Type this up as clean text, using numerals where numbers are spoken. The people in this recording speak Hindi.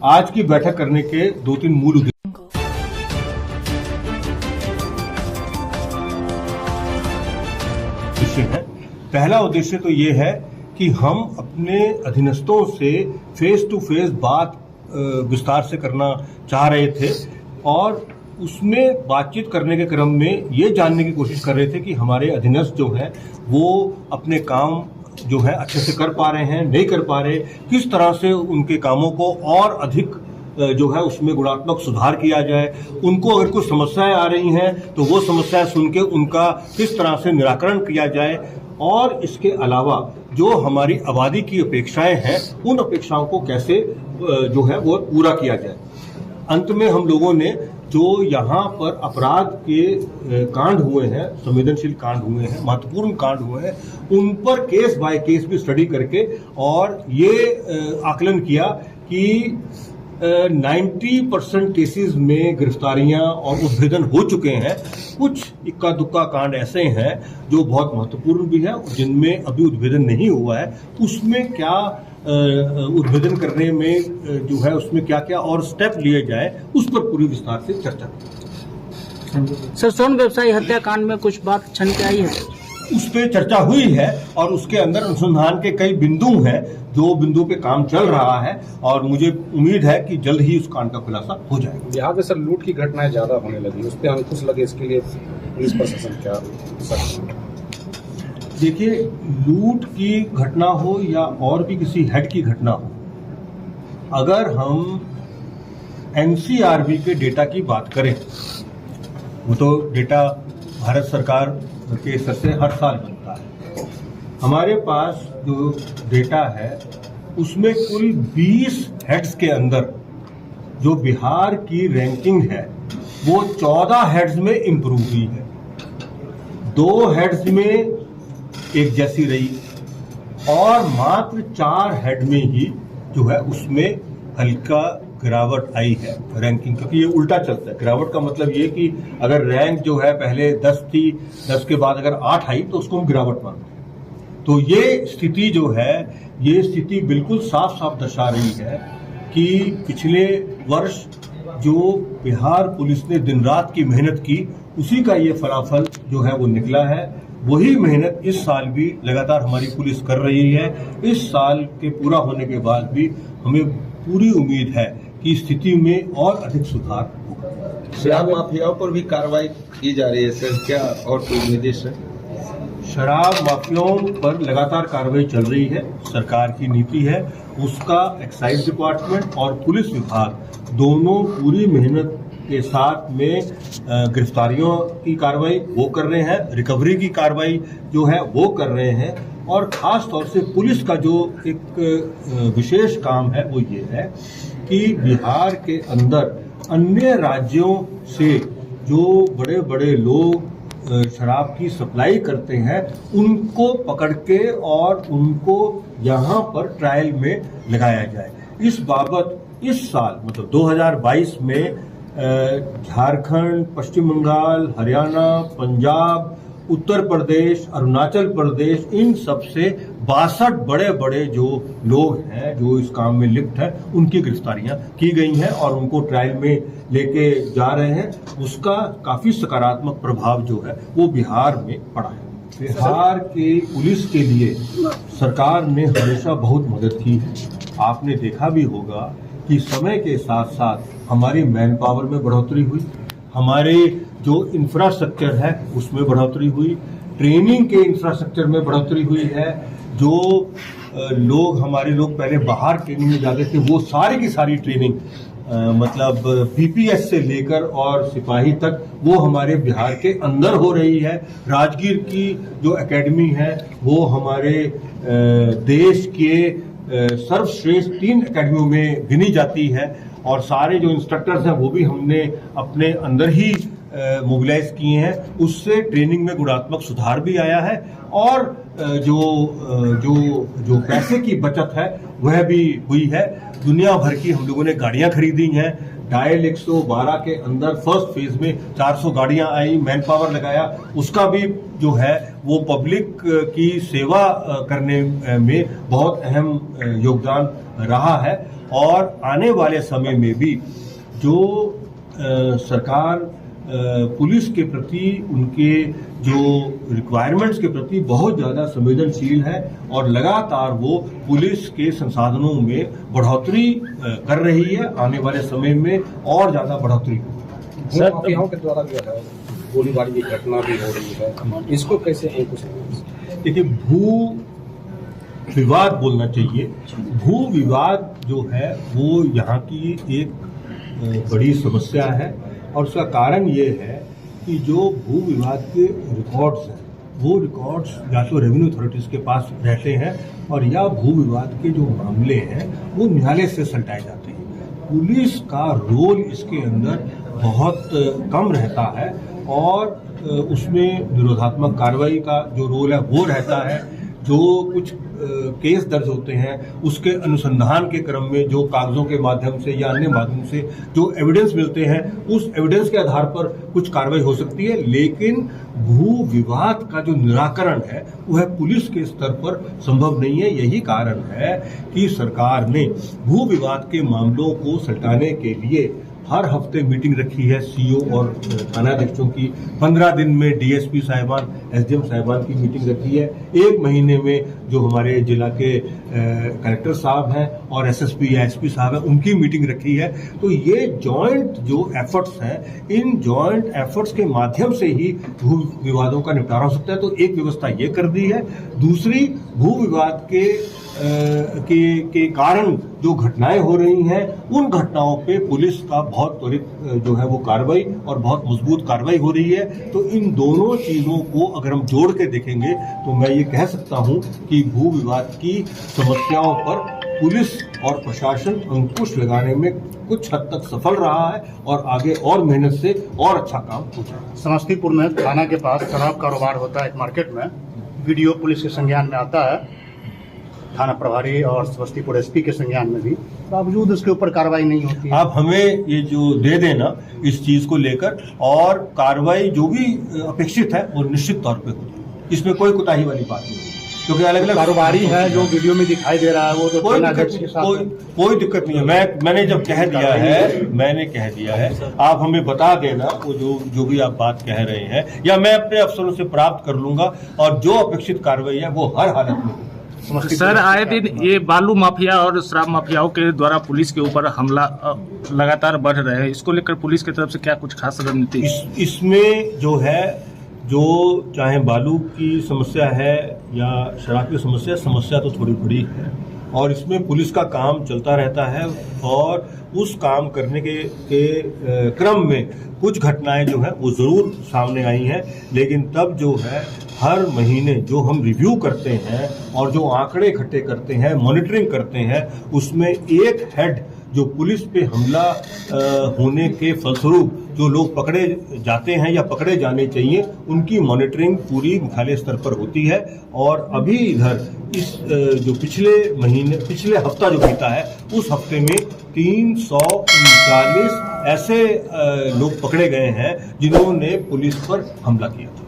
आज की बैठक करने के 2-3 मूल उद्देश्य हैं। पहला उद्देश्य तो ये है कि हम अपने अधीनस्थों से फेस टू फेस बात विस्तार से करना चाह रहे थे और उसमें बातचीत करने के क्रम में ये जानने की कोशिश कर रहे थे कि हमारे अधीनस्थ जो हैं वो अपने काम जो है अच्छे से कर पा रहे हैं, नहीं कर पा रहे, किस तरह से उनके कामों को और अधिक जो है उसमें गुणात्मक सुधार किया जाए, उनको अगर कुछ समस्याएं आ रही हैं तो वो समस्याएं सुन के उनका किस तरह से निराकरण किया जाए और इसके अलावा जो हमारी आबादी की अपेक्षाएं हैं उन अपेक्षाओं को कैसे जो है वो पूरा किया जाए। अंत में हम लोगों ने जो यहाँ पर अपराध के कांड हुए हैं, संवेदनशील कांड हुए हैं, महत्वपूर्ण कांड हुए हैं, उन पर केस बाय केस भी स्टडी करके और ये आकलन किया कि 90% केसेस में गिरफ्तारियां और उद्भेदन हो चुके हैं। कुछ इक्का दुक्का कांड ऐसे हैं जो बहुत महत्वपूर्ण भी है, जिनमें अभी उद्भेदन नहीं हुआ है, उसमें क्या उद्भेदन करने में जो है उसमें क्या क्या और स्टेप लिए जाए उस पर पूरी विस्तार से चर्चा की। सर, स्वर्ण व्यवसायी हत्याकांड में कुछ बात छन के आई है, उस पर चर्चा हुई है और उसके अंदर अनुसंधान के कई बिंदु हैं, जो बिंदु पे काम चल रहा है और मुझे उम्मीद है कि जल्द ही उस कांड का खुलासा हो जाएगा। यहाँ पे सर लूट की घटनाएं ज्यादा होने लगी, उस पर अंकुश लगे, इसके लिए पुलिस प्रशासन क्या सर? देखिए, लूट की घटना हो या और भी किसी हेड की घटना हो, अगर हम एनसीआरबी के डेटा की बात करें, वो तो डेटा भारत सरकार के स्तर से हर साल बनता है। हमारे पास जो डेटा है उसमें कुल 20 हेड्स के अंदर जो बिहार की रैंकिंग है वो 14 हेड्स में इम्प्रूव हुई है। 2 हेड्स में एक जैसी रही और मात्र 4 हेड में ही जो है उसमें हल्का गिरावट आई है रैंकिंग, क्योंकि ये उल्टा चलता है। गिरावट का मतलब ये कि अगर रैंक जो है पहले 10 थी, 10 के बाद अगर 8 आई तो उसको हम गिरावट मानते हैं। तो ये स्थिति जो है, ये स्थिति बिल्कुल साफ साफ दर्शा रही है कि पिछले वर्ष जो बिहार पुलिस ने दिन रात की मेहनत की, उसी का ये फलाफल जो है वो निकला है। वही मेहनत इस साल भी लगातार हमारी पुलिस कर रही है। इस साल के पूरा होने के बाद भी हमें पूरी उम्मीद है कि स्थिति में और अधिक सुधार होगा। शराब माफियाओं पर भी कार्रवाई की जा रही है सर, क्या और कोई निर्देश है? शराब माफियाओं पर लगातार कार्रवाई चल रही है, सरकार की नीति है, उसका एक्साइज डिपार्टमेंट और पुलिस विभाग दोनों पूरी मेहनत के साथ में गिरफ्तारियों की कार्रवाई वो कर रहे हैं, रिकवरी की कार्रवाई जो है वो कर रहे हैं और खास तौर से पुलिस का जो एक विशेष काम है वो ये है कि बिहार के अंदर अन्य राज्यों से जो बड़े बड़े लोग शराब की सप्लाई करते हैं उनको पकड़ के और उनको यहाँ पर ट्रायल में लगाया जाए। इस बाबत इस साल मतलब 2022 में झारखंड, पश्चिम बंगाल, हरियाणा, पंजाब, उत्तर प्रदेश, अरुणाचल प्रदेश, इन सब से 62 बड़े बड़े जो लोग हैं जो इस काम में लिप्त हैं उनकी गिरफ्तारियां की गई हैं और उनको ट्रायल में लेके जा रहे हैं। उसका काफी सकारात्मक प्रभाव जो है वो बिहार में पड़ा है। बिहार के पुलिस के लिए सरकार ने हमेशा बहुत मदद की है। आपने देखा भी होगा कि समय के साथ साथ हमारी मैन पावर में बढ़ोतरी हुई, हमारे जो इंफ्रास्ट्रक्चर है उसमें बढ़ोतरी हुई, ट्रेनिंग के इंफ्रास्ट्रक्चर में बढ़ोतरी हुई है। जो हमारे लोग पहले बाहर ट्रेनिंग में जाते थे वो सारी की सारी ट्रेनिंग मतलब बीपीएस से लेकर और सिपाही तक वो हमारे बिहार के अंदर हो रही है। राजगीर की जो एकेडमी है वो हमारे देश के सर्वश्रेष्ठ 3 एकेडमियों में गिनी जाती है और सारे जो इंस्ट्रक्टर्स हैं वो भी हमने अपने अंदर ही मोबिलाइज किए हैं। उससे ट्रेनिंग में गुणात्मक सुधार भी आया है और जो पैसे की बचत है वह भी हुई है। दुनिया भर की हम लोगों ने गाड़ियां खरीदी हैं। डायल 112 के अंदर फर्स्ट फेज में 400 गाड़ियां आई, मैन पावर लगाया, उसका भी जो है वो पब्लिक की सेवा करने में बहुत अहम योगदान रहा है। और आने वाले समय में भी जो सरकार पुलिस के प्रति उनके जो रिक्वायरमेंट्स के प्रति बहुत ज़्यादा संवेदनशील है और लगातार वो पुलिस के संसाधनों में बढ़ोतरी कर रही है। आने वाले समय में और ज़्यादा बढ़ोतरी होगी। भू माफियाओं के द्वारा जो है गोलीबारी की घटना भी हो रही है, इसको कैसे अंकुश लगाएं? देखिए, भू विवाद बोलना चाहिए। भू विवाद जो है वो यहाँ की एक बड़ी समस्या है और उसका कारण ये है कि जो भू विवाद के रिकॉर्ड्स हैं वो रिकॉर्ड्स या तो रेवेन्यू अथॉरिटीज़ के पास रहते हैं और या भू विवाद के जो मामले हैं वो न्यायालय से सलटाए जाते हैं। पुलिस का रोल इसके अंदर बहुत कम रहता है और उसमें निरोधात्मक कार्रवाई का जो रोल है वो रहता है। जो कुछ केस दर्ज होते हैं उसके अनुसंधान के क्रम में जो कागजों के माध्यम से या अन्य माध्यम से जो एविडेंस मिलते हैं उस एविडेंस के आधार पर कुछ कार्रवाई हो सकती है, लेकिन भू विवाद का जो निराकरण है वह पुलिस के स्तर पर संभव नहीं है। यही कारण है कि सरकार ने भू विवाद के मामलों को सलटाने के लिए हर हफ्ते मीटिंग रखी है सीओ और थानाध्यक्षों की। 15 दिन में डीएसपी साहिबान, एसडीएम साहिबान की मीटिंग रखी है। 1 महीने में जो हमारे जिला के कलेक्टर साहब हैं और एसएसपी या एसपी साहब हैं उनकी मीटिंग रखी है। तो ये जॉइंट जो एफर्ट्स हैं, इन जॉइंट एफर्ट्स के माध्यम से ही भू विवादों का निपटारा हो सकता है। तो एक व्यवस्था ये कर दी है। दूसरी, भू विवाद के कारण जो घटनाएं हो रही हैं उन घटनाओं पे पुलिस का बहुत त्वरित जो है वो कार्रवाई और बहुत मजबूत कार्रवाई हो रही है। तो इन दोनों चीजों को अगर हम जोड़ के देखेंगे तो मैं ये कह सकता हूं कि भू विवाद की समस्याओं पर पुलिस और प्रशासन अंकुश लगाने में कुछ हद तक सफल रहा है और आगे और मेहनत से और अच्छा काम हो जाएगा। समस्तीपुर में थाना के पास शराब कारोबार होता है एक मार्केट में, वीडियो पुलिस के संज्ञान में आता है, थाना प्रभारी और समस्तीपुर एसपी के संज्ञान में भी, बावजूद उसके ऊपर कार्रवाई नहीं होती है। आप हमें ये जो दे देना इस चीज को लेकर, और कार्रवाई जो भी अपेक्षित है वो निश्चित तौर पे होगी। इसमें कोई कुताही वाली बात नहीं है, क्योंकि अलग अलग कारोबारी है जो वीडियो में दिखाई दे रहा है वो तो थानाध्यक्ष के साथ कोई दिक्कत नहीं है। मैंने जब कह दिया है आप हमें बता देना वो जो भी आप बात कह रहे हैं, या मैं अपने अफसरों से प्राप्त कर लूंगा और जो अपेक्षित कार्रवाई है वो हर हालत में होगी। सर, आए दिन ये बालू माफिया और शराब माफियाओं के द्वारा पुलिस के ऊपर हमला लगातार बढ़ रहे हैं, इसको लेकर पुलिस की तरफ से क्या कुछ खास रणनीति? इसमें जो है, जो चाहे बालू की समस्या है या शराब की समस्या तो थोड़ी बड़ी है और इसमें पुलिस का काम चलता रहता है। और उस काम करने के क्रम में कुछ घटनाएं जो है वो जरूर सामने आई हैं, लेकिन तब जो है हर महीने जो हम रिव्यू करते हैं और जो आंकड़े इकट्ठे करते हैं, मॉनिटरिंग करते हैं, उसमें एक हेड जो पुलिस पे हमला होने के फलस्वरूप जो लोग पकड़े जाते हैं या पकड़े जाने चाहिए उनकी मॉनिटरिंग पूरी मुख्यालय स्तर पर होती है। और अभी इधर इस जो पिछले हफ्ता जो बीता है उस हफ्ते में 339 ऐसे लोग पकड़े गए हैं जिन्होंने पुलिस पर हमला किया था।